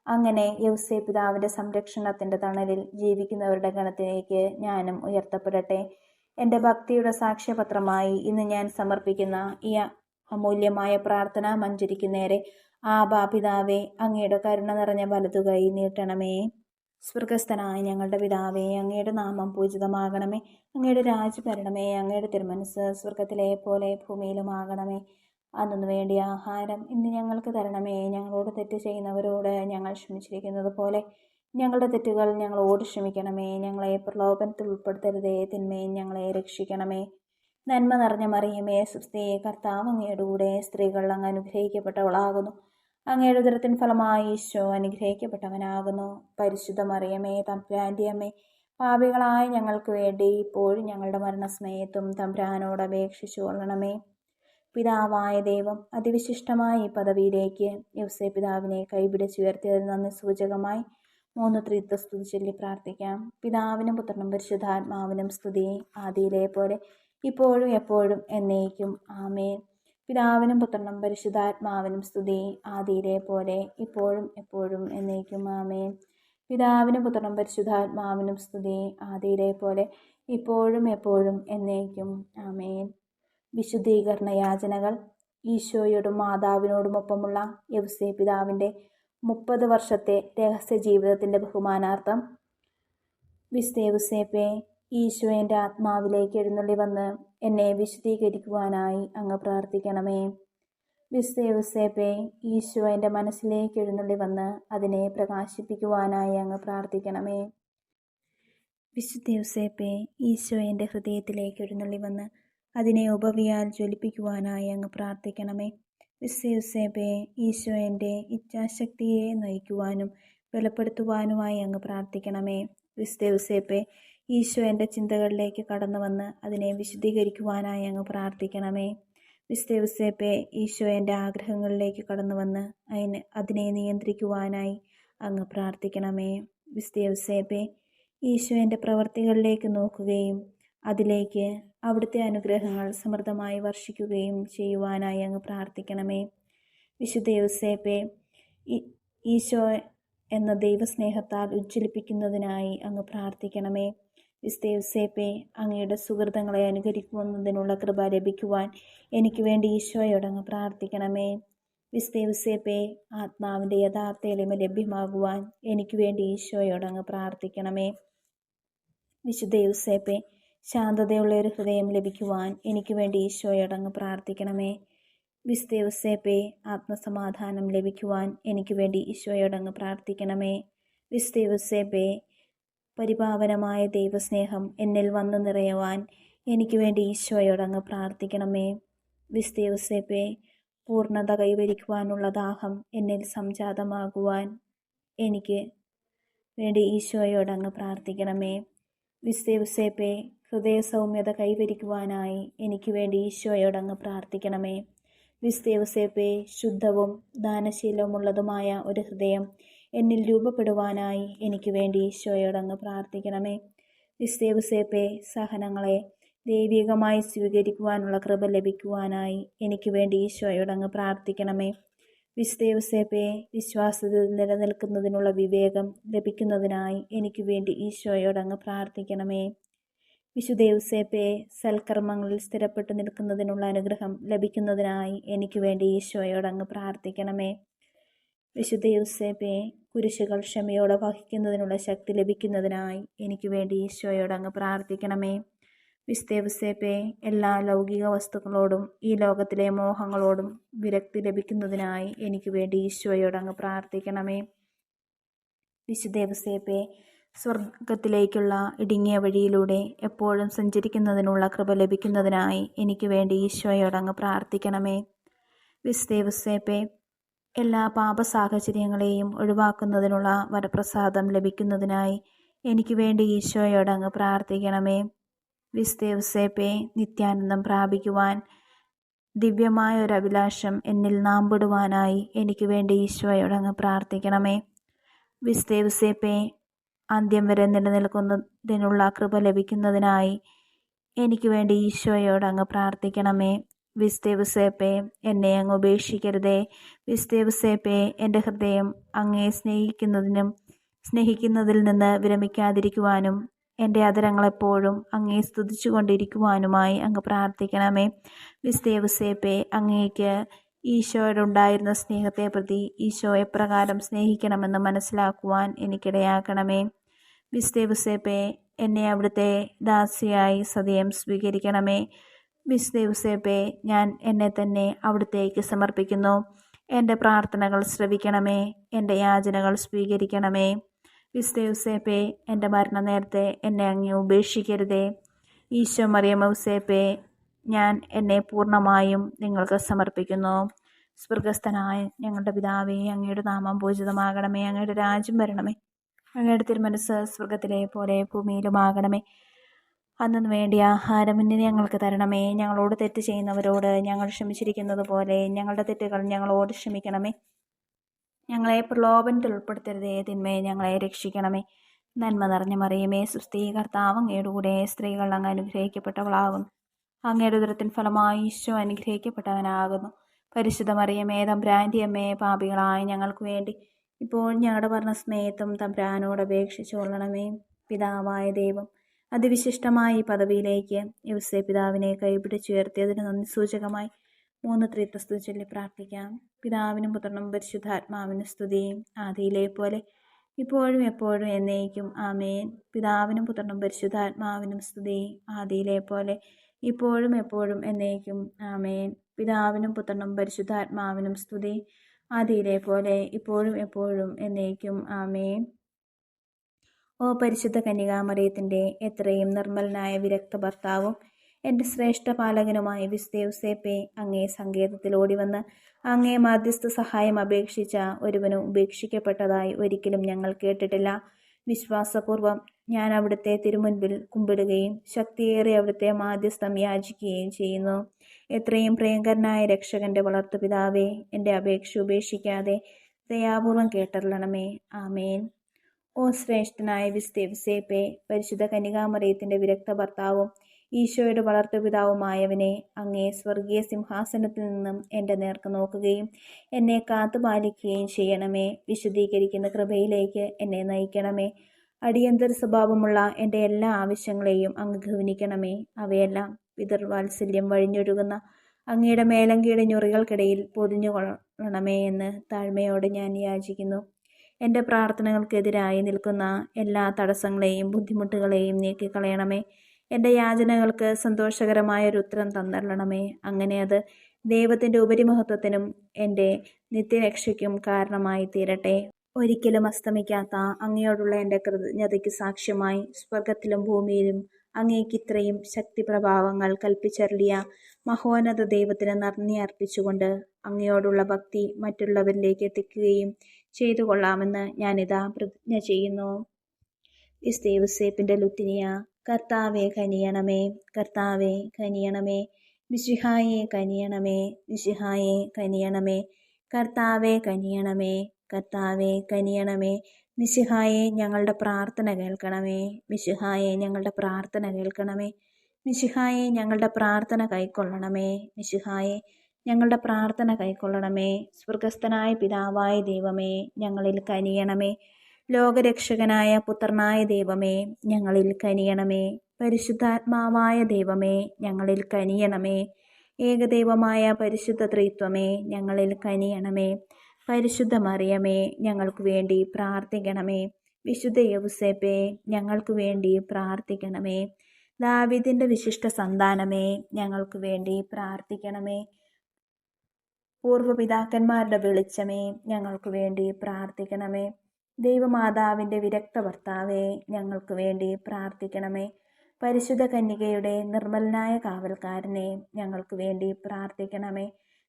അങ്ങനെ യൗസേപ്പ് പിതാവിൻ്റെ സംരക്ഷണത്തിൻ്റെ തണലിൽ ജീവിക്കുന്നവരുടെ ഗണത്തിലേക്ക് ഞാനും ഉയർത്തപ്പെടട്ടെ. എൻ്റെ ഭക്തിയുടെ സാക്ഷ്യപത്രമായി ഇന്ന് ഞാൻ സമർപ്പിക്കുന്ന ഈ അമൂല്യമായ പ്രാർത്ഥനാ മഞ്ജരിക്ക് നേരെ ആബാ പിതാവേ, അങ്ങയുടെ കരുണ നിറഞ്ഞ വലതുകൈ നീട്ടണമേ. സ്വർഗസ്ഥനായ ഞങ്ങളുടെ പിതാവേ, അങ്ങയുടെ നാമം പൂജിതമാകണമേ. അങ്ങയുടെ രാജ്യം വരണമേ. അങ്ങയുടെ തിരുമനസ് സ്വർഗത്തിലെ പോലെ ഭൂമിയിലുമാകണമേ. അന്നു വേണ്ടിയ ആഹാരം ഇന്ന് ഞങ്ങൾക്ക് തരണമേ. ഞങ്ങളോട് തെറ്റ് ചെയ്യുന്നവരോട് ഞങ്ങൾ ക്ഷമിച്ചിരിക്കുന്നത് പോലെ ഞങ്ങളുടെ തെറ്റുകൾ ഞങ്ങളോട് ക്ഷമിക്കണമേ. ഞങ്ങളെ പ്രലോഭനത്തിൽ ഉൾപ്പെടുത്തരുതേ, തിന്മയും ഞങ്ങളെ രക്ഷിക്കണമേ. നന്മ നിറഞ്ഞ മറിയമേ, സുസ്ഥി, കർത്താവ് അങ്ങയുടെ കൂടെ സ്ത്രീകൾ അങ്ങ് അനുഗ്രഹിക്കപ്പെട്ടവളാകുന്നു. അങ്ങയുടെ ഉദരത്തിൻ ഫലമായി ഈശോ അനുഗ്രഹിക്കപ്പെട്ടവനാകുന്നു. പരിശുദ്ധ മറിയമേ, തമ്പുരാൻ്റെ അമ്മേ, പാപികളായ ഞങ്ങൾക്ക് വേണ്ടി ഇപ്പോഴും ഞങ്ങളുടെ മരണസമയത്തും തമ്പുരാനോട് അപേക്ഷിച്ചു കൊള്ളണമേ. പിതാവായ ദൈവം അതിവിശിഷ്ടമായ ഈ പദവിയിലേക്ക് യൗസേപ്പ് പിതാവിനെ കൈപിടിച്ചുയർത്തിയതിന് നന്ദി സൂചകമായി 3 ത്രിത്വസ്തുതി ചൊല്ലി പ്രാർത്ഥിക്കാം. പിതാവിനും പുത്രനും പരിശുദ്ധാത്മാവിനും സ്തുതി, ആദിയിലെ പോലെ ഇപ്പോഴും എപ്പോഴും എന്നേക്കും ആമേൻ. പിതാവിനും പുത്രനും പരിശുദ്ധാത്മാവിനും സ്തുതി, ആദിയിലെ പോലെ ഇപ്പോഴും എപ്പോഴും എന്നേക്കും ആമേൻ. പിതാവിനും പുത്രനും പരിശുദ്ധാത്മാവിനും സ്തുതി, ആദിയിലെ പോലെ ഇപ്പോഴും എപ്പോഴും എന്നേക്കും ആമേൻ. വിശുദ്ധീകരണ യാചനകൾ. ഈശോയോടും മാതാവിനോടുമൊപ്പമുള്ള യൗസേപ്പ് പിതാവിൻ്റെ 30 വർഷത്തെ രഹസ്യ ജീവിതത്തിൻ്റെ ബഹുമാനാർത്ഥം. വിസ്തേവ്സേപ്പേ, ഈശോ എൻ്റെ ആത്മാവിലേക്ക് എഴുന്നള്ളി വന്ന് എന്നെ വിശുദ്ധീകരിക്കുവാനായി അങ്ങ് പ്രാർത്ഥിക്കണമേ. വിസ്തേവ്സേപ്പേ, ഈശോ എൻ്റെ മനസ്സിലേക്ക് എഴുന്നള്ളി വന്ന് അതിനെ പ്രകാശിപ്പിക്കുവാനായി അങ്ങ് പ്രാർത്ഥിക്കണമേ. വിശുദ്ധേവ്സേപ്പേ, ഈശോ എൻ്റെ ഹൃദയത്തിലേക്ക് എഴുന്നള്ളി വന്ന് അതിനെ ഉപവിയാൽ ജ്വലിപ്പിക്കുവാനായി അങ്ങ് പ്രാർത്ഥിക്കണമേ. വിസ്തേവ്സേപ്പേ, ഈശോ എൻ്റെ ഇച്ഛാശക്തിയെ നയിക്കുവാനും ബലപ്പെടുത്തുവാനുമായി അങ്ങ് പ്രാർത്ഥിക്കണമേ. വിസ്തേവ്സേപ്പേ, ഈശോ എൻ്റെ ചിന്തകളിലേക്ക് കടന്നു വന്ന് അതിനെ വിശുദ്ധീകരിക്കുവാനായി അങ്ങ് പ്രാർത്ഥിക്കണമേ. വിസ്തേവ്സേപ്പേ, ഈശോ എൻ്റെ ആഗ്രഹങ്ങളിലേക്ക് കടന്നു വന്ന് അതിനെ നിയന്ത്രിക്കുവാനായി അങ്ങ് പ്രാർത്ഥിക്കണമേ. വിസ്തേവ്സേപ്പേ, ഈശോ എൻ്റെ പ്രവർത്തികളിലേക്ക് നോക്കുകയും അതിലേക്ക് അവിടുത്തെ അനുഗ്രഹങ്ങൾ സമൃദ്ധമായി വർഷിക്കുകയും ചെയ്യുവാനായി അങ്ങ് പ്രാർത്ഥിക്കണമേ. വിശുദ്ധ യൗസേപ്പേ, ഈശോ എന്ന ദൈവസ്നേഹത്താൽ ഉജ്ജ്വലിപ്പിക്കുന്നതിനായി അങ്ങ് പ്രാർത്ഥിക്കണമേ. വിശുദ്ധ യൗസേപ്പേ, അങ്ങയുടെ സുഹൃതങ്ങളെ അനുകരിക്കുന്നതിനുള്ള കൃപ ലഭിക്കുവാൻ എനിക്ക് വേണ്ടി ഈശോയോട് അങ്ങ് പ്രാർത്ഥിക്കണമേ. വിശുദ്ധ യൗസേപ്പേ, ആത്മാവിൻ്റെ യഥാർത്ഥ എളിമ ലഭ്യമാകുവാൻ എനിക്ക് വേണ്ടി ഈശോയോട് അങ്ങ് പ്രാർത്ഥിക്കണമേ. വിശുദ്ധ യൗസേപ്പേ, ശാന്തതയുള്ള ഒരു ഹൃദയം ലഭിക്കുവാൻ എനിക്ക് വേണ്ടി ഈശോയോട് അങ്ങ് പ്രാർത്ഥിക്കണമേ. വിശുദ്ധ യൗസേപ്പേ, ആത്മസമാധാനം ലഭിക്കുവാൻ എനിക്ക് വേണ്ടി ഈശോയോട് അങ്ങ് പ്രാർത്ഥിക്കണമേ. വിശുദ്ധ യൗസേപ്പേ, പരിപാവനമായ ദൈവസ്നേഹം എന്നിൽ വന്നു നിറയുവാൻ എനിക്ക് വേണ്ടി ഈശോയോട് അങ്ങ് പ്രാർത്ഥിക്കണമേ. വിശുദ്ധ യൗസേപ്പേ, പൂർണ്ണത കൈവരിക്കുവാനുള്ള ദാഹം എന്നിൽ സംജാതമാകുവാൻ എനിക്ക് വേണ്ടി ഈശോയോടങ്ങ് പ്രാർത്ഥിക്കണമേ. വിസ്തേവുസേപ്പേ, ഹൃദയ സൗമ്യത കൈവരിക്കുവാനായി എനിക്ക് വേണ്ടി ഈശോയോടങ്ങ് പ്രാർത്ഥിക്കണമേ. വിസ്തേവുസേപ്പേ, ശുദ്ധവും ദാനശീലവുമുള്ളതുമായ ഒരു ഹൃദയം എന്നിൽ രൂപപ്പെടുവാനായി എനിക്ക് വേണ്ടി ഈശോയോടങ്ങ് പ്രാർത്ഥിക്കണമേ. വിസ്തേവുസേപ്പേ, സഹനങ്ങളെ ദൈവികമായി സ്വീകരിക്കുവാനുള്ള കൃപ ലഭിക്കുവാനായി എനിക്ക് വേണ്ടി ഈശോയോടങ്ങ് പ്രാർത്ഥിക്കണമേ. വിസ്തേവുസേപ്പേ, വിശ്വാസത്തിൽ നിലനിൽക്കുന്നതിനുള്ള വിവേകം ലഭിക്കുന്നതിനായി എനിക്ക് വേണ്ടി ഈശോയോടങ്ങ് പ്രാർത്ഥിക്കണമേ. വിശുദ്ധേവുസേപ്പേ, സൽക്കർമ്മങ്ങളിൽ സ്ഥിരപ്പെട്ടു നിൽക്കുന്നതിനുള്ള അനുഗ്രഹം ലഭിക്കുന്നതിനായി എനിക്ക് വേണ്ടി ഈശോയോടങ്ങ് പ്രാർത്ഥിക്കണമേ. വിശുദ്ധേവുസേപ്പേ, കുരിശുകൾ ക്ഷമയോടെ വഹിക്കുന്നതിനുള്ള ശക്തി ലഭിക്കുന്നതിനായി എനിക്ക് വേണ്ടി ഈശോയോടങ്ങ് പ്രാർത്ഥിക്കണമേ. വിസ്തേവുസേപ്പേ, എല്ലാ ലൗകിക വസ്തുക്കളോടും ഈ ലോകത്തിലെ മോഹങ്ങളോടും വിരക്തി ലഭിക്കുന്നതിനായി എനിക്ക് വേണ്ടി ഈശോയോടങ്ങ് പ്രാർത്ഥിക്കണമേ. വിശുദ്ധേവുസേപ്പേ, സ്വർഗത്തിലേക്കുള്ള ഇടുങ്ങിയ വഴിയിലൂടെ എപ്പോഴും സഞ്ചരിക്കുന്നതിനുള്ള കൃപ ലഭിക്കുന്നതിനായി എനിക്ക് വേണ്ടി ഈശോയോടങ്ങ് പ്രാർത്ഥിക്കണമേ. വിസ്തേവുസേപ്പേ, എല്ലാ പാപ സാഹചര്യങ്ങളെയും ഒഴിവാക്കുന്നതിനുള്ള വരപ്രസാദം ലഭിക്കുന്നതിനായി എനിക്ക് വേണ്ടി ഈശോയോടങ്ങ് പ്രാർത്ഥിക്കണമേ. വിസ്തേവുസേപ്പേ, നിത്യാനന്ദം പ്രാപിക്കുവാൻ ദിവ്യമായ ഒരു അഭിലാഷം എന്നിൽ നാമ്പിടുവാനായി എനിക്ക് വേണ്ടി ഈശോയോടങ്ങ് പ്രാർത്ഥിക്കണമേ. വിസ്തേവുസേപ്പേ, അന്ത്യം വരെ നിലനിൽക്കുന്നതിനുള്ള കൃപ ലഭിക്കുന്നതിനായി എനിക്ക് വേണ്ടി ഈശോയോടങ്ങ് പ്രാർത്ഥിക്കണമേ. വിസ്തേവുസേപ്പേ, എന്നെ അങ്ങ് ഉപേക്ഷിക്കരുതേ. വിസ്തേവുസേപ്പേ, എൻ്റെ ഹൃദയം അങ്ങയെ സ്നേഹിക്കുന്നതിൽ നിന്ന് വിരമിക്കാതിരിക്കുവാനും എൻ്റെ അധരങ്ങളെപ്പോഴും അങ്ങയെ സ്തുതിച്ചു കൊണ്ടിരിക്കുവാനുമായി അങ്ങ് പ്രാർത്ഥിക്കണമേ. വിസ്തേവുസേപ്പേ, അങ്ങേക്ക് ഈശോയോടുണ്ടായിരുന്ന സ്നേഹത്തെ പ്രതി ഈശോ എപ്രകാരം സ്നേഹിക്കണമെന്ന് മനസ്സിലാക്കുവാൻ എനിക്കിടയാക്കണമേ. വിസ്തേവുസേപ്പേ, എന്നെ അവിടുത്തെ ദാസിയായി സദയം സ്വീകരിക്കണമേ. വിസ്തേവുസേപ്പേ, ഞാൻ എന്നെ തന്നെ അവിടുത്തേക്ക് സമർപ്പിക്കുന്നു. എൻ്റെ പ്രാർത്ഥനകൾ ശ്രവിക്കണമേ. എൻ്റെ യാചനകൾ സ്വീകരിക്കണമേ. വിസ്തേവുസേപ്പേ, എൻ്റെ മരണനേരത്തെ എന്നെ അങ്ങ് ഉപേക്ഷിക്കരുതേ. ഈശോ മറിയമൗസേപ്പേ, ഞാൻ എന്നെ പൂർണ്ണമായും നിങ്ങൾക്ക് സമർപ്പിക്കുന്നു. സ്വർഗസ്ഥനായ ഞങ്ങളുടെ പിതാവേ, അങ്ങയുടെ നാമം പൂജിതമാകണമേ. അങ്ങയുടെ രാജ്യം വരണമേ. അങ്ങയുടെ തിരുമനസ്സ് സ്വർഗത്തിലെ പോലെ ഭൂമിയിലുമാകണമേ. അന്നു വേണ്ടി ആഹാരം ഇന്ന് ഞങ്ങൾക്ക് തരണമേ. ഞങ്ങളോട് തെറ്റ് ചെയ്യുന്നവരോട് ഞങ്ങൾ ക്ഷമിച്ചിരിക്കുന്നത് പോലെ ഞങ്ങളുടെ തെറ്റുകൾ ഞങ്ങളോട് ക്ഷമിക്കണമേ. ഞങ്ങളെ പ്രലോഭനത്തിൽ ഉൾപ്പെടുത്തരുതേ, തിന്മയെ ഞങ്ങളെ രക്ഷിക്കണമേ. നന്മ നിറഞ്ഞ മറിയമേ, സുസ്ഥി, കർത്താവ് അങ്ങയുടെ കൂടെ, സ്ത്രീകൾ അങ്ങ് അനുഗ്രഹിക്കപ്പെട്ടവളാകുന്നു. അങ്ങയുടെ ഉദരത്തിൻ ഫലമായി ഈശോ അനുഗ്രഹിക്കപ്പെട്ടവനാകുന്നു. പരിശുദ്ധ മറിയമേ, തമ്പുരാൻ്റെ അമ്മേ, പാപികളായ ഞങ്ങൾക്ക് വേണ്ടി ഇപ്പോഴും ഞങ്ങളുടെ മരണസമയത്തും തമ്പുരാനോട് അപേക്ഷിച്ചു കൊള്ളണമേ. പിതാവായ ദൈവം അതിവിശിഷ്ടമായ ഈ പദവിയിലേക്ക് യൗസേപ്പിതാവിനെ കൈപിടിച്ചുയർത്തിയതിന് നന്ദി സൂചകമായി 3 ത്രിത്വസ്തുതി ചൊല്ലി പ്രാർത്ഥിക്കാം. പിതാവിനും പുത്രനും പരിശുദ്ധാത്മാവിനും സ്തുതിയും ആദിയിലെ പോലെ ഇപ്പോഴും എപ്പോഴും എന്നേക്കും ആമേൻ. പിതാവിനും പുത്രനും പരിശുദ്ധാത്മാവിനും സ്തുതി ആദിയിലെ പോലെ ഇപ്പോഴും എപ്പോഴും എന്നേക്കും ആമേൻ. പിതാവിനും പുത്രനും പരിശുദ്ധാത്മാവിനും സ്തുതി ആദിയിലെ പോലെ ഇപ്പോഴും എപ്പോഴും എന്നേക്കും ആമേൻ. ഓ പരിശുദ്ധ കന്യകാമറിയത്തിൻ്റെ എത്രയും നിർമ്മലനായ വിരക്ത ഭർത്താവും എൻ്റെ ശ്രേഷ്ഠ പാലകനുമായ വിസ്തേവുസേപ്പേ, അങ്ങേ സങ്കേതത്തിൽ ഓടിവന്ന് അങ്ങേ മാധ്യസ്ഥ സഹായം അപേക്ഷിച്ച ഒരുവനും ഉപേക്ഷിക്കപ്പെട്ടതായി ഒരിക്കലും ഞങ്ങൾ കേട്ടിട്ടില്ല. വിശ്വാസപൂർവം ഞാൻ അവിടുത്തെ തിരുമുൻപിൽ കുമ്പിടുകയും ശക്തിയേറെ അവിടുത്തെ മാധ്യസ്ഥം യാചിക്കുകയും ചെയ്യുന്നു. എത്രയും പ്രിയങ്കരനായ രക്ഷകൻ്റെ വളർത്തുപിതാവേ, എൻ്റെ അപേക്ഷ ഉപേക്ഷിക്കാതെ ദയാപൂർവം കേട്ടറിയണമേ. ആമേൻ. ഓ ശ്രേഷ്ഠനായ വിസ്തേവുസേപ്പേ, പരിശുദ്ധ കന്യകാമറിയത്തിൻ്റെ വിരക്ത ഭർത്താവും ഈശോയുടെ വളർത്തുപിതാവുമായവനെ, അങ്ങേ സ്വർഗീയ സിംഹാസനത്തിൽ നിന്നും എൻ്റെ നേർക്ക് നോക്കുകയും എന്നെ കാത്തുപാലിക്കുകയും ചെയ്യണമേ. വിശുദ്ധീകരിക്കുന്ന കൃപയിലേക്ക് എന്നെ നയിക്കണമേ. അടിയന്തര സ്വഭാവമുള്ള എൻ്റെ എല്ലാ ആവശ്യങ്ങളെയും അങ്ങ് ഗൗനിക്കണമേ. അവയെല്ലാം പിതൃവാത്സല്യം വഴിഞ്ഞൊഴുകുന്ന അങ്ങയുടെ മേലങ്കിയുടെ ഞൊറികൾക്കിടയിൽ പൊതിഞ്ഞുകൊള്ളണമേ എന്ന് താഴ്മയോടെ ഞാൻ യാചിക്കുന്നു. എൻ്റെ പ്രാർത്ഥനകൾക്കെതിരായി നിൽക്കുന്ന എല്ലാ തടസ്സങ്ങളെയും ബുദ്ധിമുട്ടുകളെയും നീക്കിക്കളയണമേ. എൻ്റെ യാചനകൾക്ക് സന്തോഷകരമായൊരു ഉത്തരം തന്നരണമേ. അങ്ങനെ അത് ദൈവത്തിൻ്റെ ഉപരിമഹത്വത്തിനും എൻ്റെ നിത്യരക്ഷയ്ക്കും കാരണമായി തീരട്ടെ. ഒരിക്കലും അസ്തമിക്കാത്ത അങ്ങയോടുള്ള എൻ്റെ കൃതജ്ഞതയ്ക്ക് സാക്ഷ്യമായി സ്വർഗത്തിലും ഭൂമിയിലും അങ്ങേക്ക് ഇത്രയും ശക്തിപ്രഭാവങ്ങൾ കൽപ്പിച്ചരുളിയ മഹോന്നത ദൈവത്തിന് നന്ദി അർപ്പിച്ചുകൊണ്ട് അങ്ങയോടുള്ള ഭക്തി മറ്റുള്ളവരിലേക്ക് എത്തിക്കുകയും ചെയ്തു കൊള്ളാമെന്ന് ഞാനിതാ പ്രതിജ്ഞ ചെയ്യുന്നു. വിസ്തേവുസേപ്പിൻ്റെ ലുത്തിനിയ. കർത്താവെ കനിയണമേ, കർത്താവെ കനിയണമേ, മിശിഹായെ കനിയണമേ, മിശിഹായെ കനിയണമേ, കർത്താവെ കനിയണമേ, കർത്താവെ കനിയണമേ, മിശിഹായെ ഞങ്ങളുടെ പ്രാർത്ഥന കേൾക്കണമേ, മിശിഹായെ ഞങ്ങളുടെ പ്രാർത്ഥന കേൾക്കണമേ, മിശിഹായെ ഞങ്ങളുടെ പ്രാർത്ഥന കൈക്കൊള്ളണമേ, മിശിഹായെ ഞങ്ങളുടെ പ്രാർത്ഥന കൈക്കൊള്ളണമേ. സ്വർഗസ്ഥനായ പിതാവായ ദൈവമേ, ഞങ്ങളിൽ കനിയണമേ. ലോകരക്ഷകനായ പുത്രനായ ദൈവമേ, ഞങ്ങളിൽ കനിയണമേ. പരിശുദ്ധാത്മാവായ ദൈവമേ, ഞങ്ങളിൽ കനിയണമേ. ഏകദൈവമായ പരിശുദ്ധ ത്രിത്വമേ, ഞങ്ങളിൽ കനിയണമേ. പരിശുദ്ധ മറിയമേ, ഞങ്ങൾക്ക് വേണ്ടി പ്രാർത്ഥിക്കണമേ. വിശുദ്ധ യൗസേപ്പേ, ഞങ്ങൾക്ക് വേണ്ടി പ്രാർത്ഥിക്കണമേ. ദാവീദിന്റെ വിശിഷ്ട സന്താനമേ, ഞങ്ങൾക്ക് വേണ്ടി പ്രാർത്ഥിക്കണമേ. പൂർവ്വപിതാക്കന്മാരുടെ വെളിച്ചമേ, ഞങ്ങൾക്ക് വേണ്ടി പ്രാർത്ഥിക്കണമേ. ദൈവമാതാവിൻ്റെ വിരക്ത ഭർത്താവേ, ഞങ്ങൾക്ക് വേണ്ടി പ്രാർത്ഥിക്കണമേ. പരിശുദ്ധ കന്യകയുടെ നിർമ്മലനായ കാവൽക്കാരനെ, ഞങ്ങൾക്ക് വേണ്ടി പ്രാർത്ഥിക്കണമേ.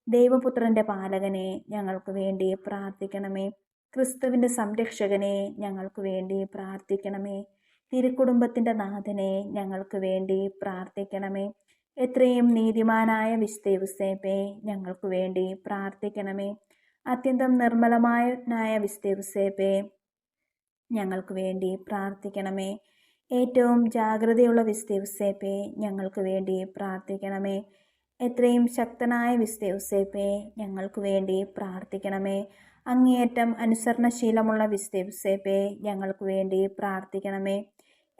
ദൈവപുത്രൻ്റെ പാലകനെ, ഞങ്ങൾക്ക് വേണ്ടി പ്രാർത്ഥിക്കണമേ. ക്രിസ്തുവിൻ്റെ സംരക്ഷകനെ, ഞങ്ങൾക്ക് വേണ്ടി പ്രാർത്ഥിക്കണമേ. തിരുക്കുടുംബത്തിൻ്റെ നാഥനെ, ഞങ്ങൾക്ക് വേണ്ടി പ്രാർത്ഥിക്കണമേ. എത്രയും നീതിമാനായ വിസ്തേവുസേപ്പേ, ഞങ്ങൾക്ക് വേണ്ടി പ്രാർത്ഥിക്കണമേ. അത്യന്തം നിർമ്മലമായ വിസ്തേവുസേപ്പേ, ഞങ്ങൾക്ക് വേണ്ടി പ്രാർത്ഥിക്കണമേ. ഏറ്റവും ജാഗ്രതയുള്ള വിസ്തേവുസേപ്പേ, ഞങ്ങൾക്ക് വേണ്ടി പ്രാർത്ഥിക്കണമേ. എത്രയും ശക്തനായ വിസ്തേവുസേപ്പേ, ഞങ്ങൾക്ക് വേണ്ടി പ്രാർത്ഥിക്കണമേ. അങ്ങേയറ്റം അനുസരണശീലമുള്ള വിസ്തേവുസേപ്പേ, ഞങ്ങൾക്ക് വേണ്ടി പ്രാർത്ഥിക്കണമേ.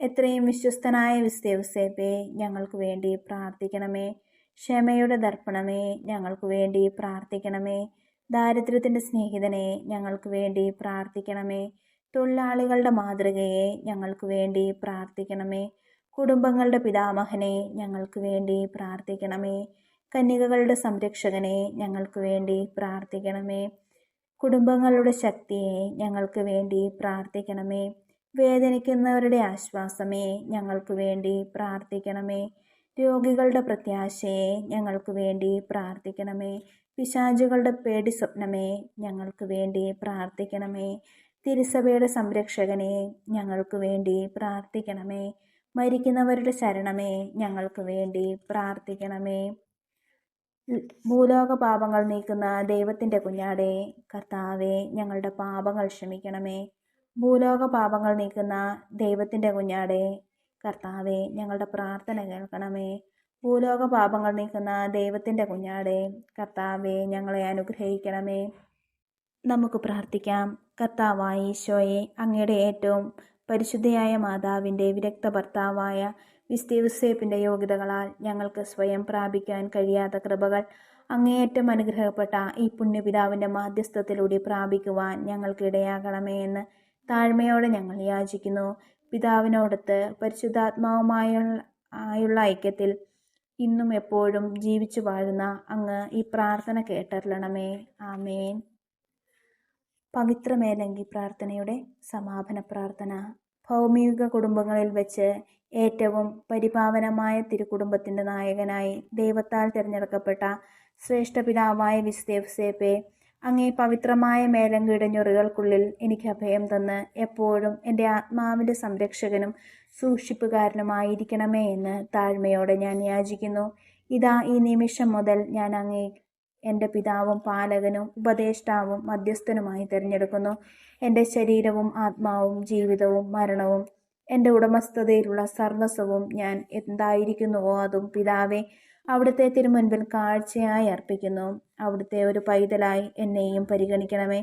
എത്രയും വിശ്വസ്തനായ വിസ്തേവുസേപ്പേ, ഞങ്ങൾക്ക് വേണ്ടി പ്രാർത്ഥിക്കണമേ. ക്ഷമയുടെ ദർപ്പണമേ, ഞങ്ങൾക്ക് വേണ്ടി പ്രാർത്ഥിക്കണമേ. ദാരിദ്ര്യത്തിൻ്റെ സ്നേഹിതനെ, ഞങ്ങൾക്ക് വേണ്ടി പ്രാർത്ഥിക്കണമേ. തൊഴിലാളികളുടെ മാതൃകയെ, ഞങ്ങൾക്ക് വേണ്ടി പ്രാർത്ഥിക്കണമേ. കുടുംബങ്ങളുടെ പിതാമഹനെ, ഞങ്ങൾക്ക് വേണ്ടി പ്രാർത്ഥിക്കണമേ. കന്യകകളുടെ സംരക്ഷകനെ, ഞങ്ങൾക്ക് വേണ്ടി പ്രാർത്ഥിക്കണമേ. കുടുംബങ്ങളുടെ ശക്തിയെ, ഞങ്ങൾക്ക് വേണ്ടി പ്രാർത്ഥിക്കണമേ. വേദനിക്കുന്നവരുടെ ആശ്വാസമേ, ഞങ്ങൾക്ക് വേണ്ടി പ്രാർത്ഥിക്കണമേ. രോഗികളുടെ പ്രത്യാശയെ, ഞങ്ങൾക്ക് വേണ്ടി പ്രാർത്ഥിക്കണമേ. പിശാചുകളുടെ പേടി സ്വപ്നമേ, ഞങ്ങൾക്ക് വേണ്ടി പ്രാർത്ഥിക്കണമേ. തിരുസഭയുടെ സംരക്ഷകനെ, ഞങ്ങൾക്ക് വേണ്ടി പ്രാർത്ഥിക്കണമേ. മരിക്കുന്നവരുടെ ശരണമേ, ഞങ്ങൾക്ക് വേണ്ടി പ്രാർത്ഥിക്കണമേ. ഭൂലോക പാപങ്ങൾ നീക്കുന്ന ദൈവത്തിൻ്റെ കുഞ്ഞാടേ, കർത്താവെ ഞങ്ങളുടെ പാപങ്ങൾ ക്ഷമിക്കണമേ. ഭൂലോക പാപങ്ങൾ നീക്കുന്ന ദൈവത്തിൻ്റെ കുഞ്ഞാടേ, കർത്താവെ ഞങ്ങളുടെ പ്രാർത്ഥന കേൾക്കണമേ. ഭൂലോക പാപങ്ങൾ നീക്കുന്ന ദൈവത്തിൻ്റെ കുഞ്ഞാടേ, കർത്താവെ ഞങ്ങളെ അനുഗ്രഹിക്കണമേ. നമുക്ക് പ്രാർത്ഥിക്കാം. കർത്താവായ ഈശോയെ, അങ്ങയുടെ ഏറ്റവും പരിശുദ്ധയായ മാതാവിൻ്റെ വിരക്ത ഭർത്താവായ വിസ്തേവുസേപ്പിൻ്റെ യോഗ്യതകളാൽ ഞങ്ങൾക്ക് സ്വയം പ്രാപിക്കാൻ കഴിയാത്ത കൃപകൾ അങ്ങേയറ്റം അനുഗ്രഹപ്പെട്ട ഈ പുണ്യപിതാവിൻ്റെ മാധ്യസ്ഥത്തിലൂടെ പ്രാപിക്കുവാൻ ഞങ്ങൾക്ക് ഇടയാകണമേ എന്ന് താഴ്മയോടെ ഞങ്ങൾ യാചിക്കുന്നു. പിതാവിനോടൊത്ത് പരിശുദ്ധാത്മാവുമായുള്ള ഐക്യത്തിൽ ഇന്നും എപ്പോഴും ജീവിച്ചു വാഴുന്ന അങ്ങ് ഈ പ്രാർത്ഥന കേട്ടരുളണമേ. ആമേൻ. പവിത്രമേലങ്കി പ്രാർത്ഥനയുടെ സമാപന പ്രാർത്ഥന. ഭൗമിക കുടുംബങ്ങളിൽ വെച്ച് ഏറ്റവും പരിപാവനമായ തിരുക്കുടുംബത്തിൻ്റെ നായകനായി ദൈവത്താൽ തിരഞ്ഞെടുക്കപ്പെട്ട ശ്രേഷ്ഠ പിതാവായ വിസ്തേവുസേപ്പേ, അങ്ങേ പവിത്രമായ മേലങ്കിയുടെ ഞൊറികൾക്കുള്ളിൽ എനിക്ക് അഭയം തന്ന് എപ്പോഴും എൻ്റെ ആത്മാവിൻ്റെ സംരക്ഷകനും സൂക്ഷിപ്പുകാരനുമായിരിക്കണമേ എന്ന് താഴ്മയോടെ ഞാൻ യാചിക്കുന്നു. ഇതാ ഈ നിമിഷം മുതൽ ഞാൻ അങ്ങേ എൻ്റെ പിതാവും പാലകനും ഉപദേഷ്ടാവും മധ്യസ്ഥനുമായി തിരഞ്ഞെടുക്കുന്നു. എൻ്റെ ശരീരവും ആത്മാവും ജീവിതവും മരണവും എൻ്റെ ഉടമസ്ഥതയിലുള്ള സർവസ്വവും ഞാൻ എന്തായിരിക്കുന്നുവോ അതും പിതാവേ അവിടുത്തെ തിരുമുൻപിൽ കാഴ്ചയായി അർപ്പിക്കുന്നു. അവിടുത്തെ ഒരു പൈതലായി എന്നെയും പരിഗണിക്കണമേ.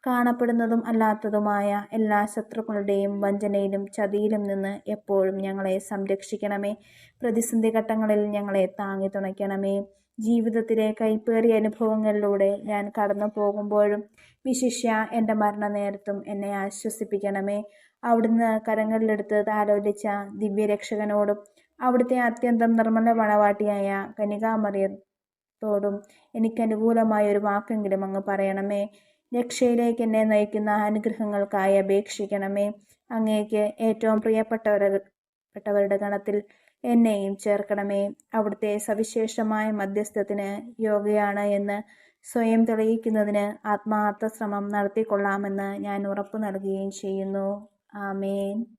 കാണപ്പെടുന്നതും അല്ലാത്തതുമായ എല്ലാ ശത്രുക്കളുടെയും വഞ്ചനയിലും ചതിയിലും നിന്ന് എപ്പോഴും ഞങ്ങളെ സംരക്ഷിക്കണമേ. പ്രതിസന്ധി ഘട്ടങ്ങളിൽ ഞങ്ങളെ താങ്ങി തുണയ്ക്കണമേ. ജീവിതത്തിലെ കൈപ്പേറിയ അനുഭവങ്ങളിലൂടെ ഞാൻ കടന്നു പോകുമ്പോഴും വിശിഷ്യ എൻ്റെ മരണനേരത്തും എന്നെ ആശ്വസിപ്പിക്കണമേ. അവിടുന്ന് കരങ്ങളിലെടുത്ത് താലോലിച്ച ദിവ്യരക്ഷകനോടും അവിടുത്തെ അത്യന്തം നിർമ്മല മണവാട്ടിയായ കന്യകാമറിയത്തോടും എനിക്ക് ഒരു വാക്കെങ്കിലും അങ്ങ് പറയണമേ. രക്ഷയിലേക്ക് എന്നെ നയിക്കുന്ന അനുഗ്രഹങ്ങൾക്കായി അപേക്ഷിക്കണമേ. അങ്ങേക്ക് ഏറ്റവും പ്രിയപ്പെട്ടവരുടെ ഗണത്തിൽ എന്നെയും ചേർക്കണമേ. അവിടുത്തെ സവിശേഷമായ മധ്യസ്ഥത്തിന് യോഗ്യയാണ് എന്ന് സ്വയം തെളിയിക്കുന്നതിന് ആത്മാർത്ഥ ശ്രമം നടത്തിക്കൊള്ളാമെന്ന് ഞാൻ ഉറപ്പു നൽകുകയും ചെയ്യുന്നു. ആമേൻ.